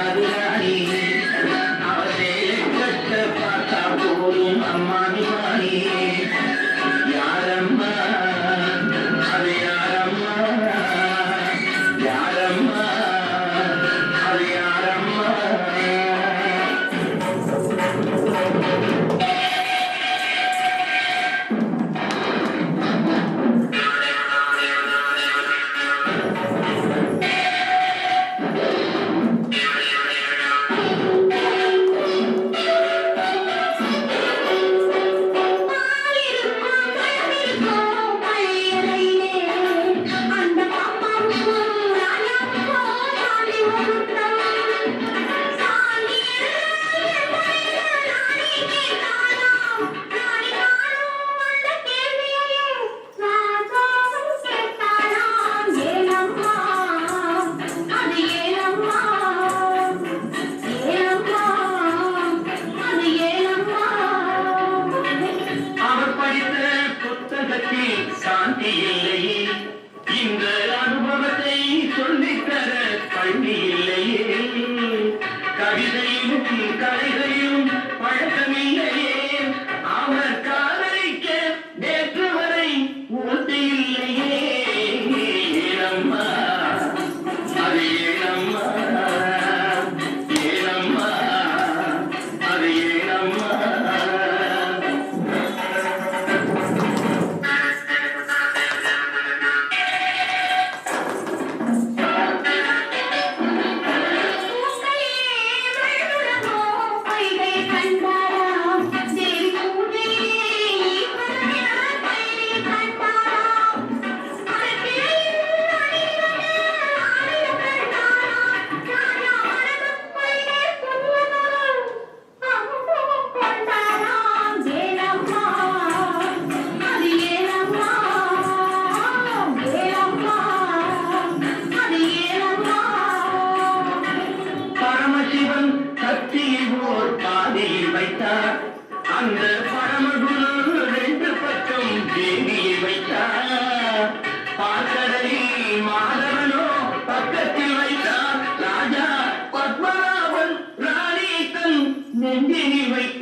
ஆகாது ராணி அவரே கட்ட பார்த்தா போதும் அம்மானி ராணி யாரம்மா அது யாரம்மா யாரம்மா அது யாரம்மா சாந்தி இல்லையே இந்த அனுபவத்தை சொல்லித்தர பள்ளி இல்லையே கவிதையும் கலைகையும் பழக்கமில்லையே அவர் காதலிக்க நேற்று வரை ஊட்டி இல்லையே ஏனம்மா அது ஏனம்மா ஏனம்மா அது ஏனம்மா அந்த பரமகுரு ரெண்டு பக்கம் தேவியை வைத்தார் பார்க்கடலில் மாதவனோ பக்கத்தில் வைத்தார் ராஜா பத்மநாபன் ராணி தன் நெஞ்சில் வைத்தார்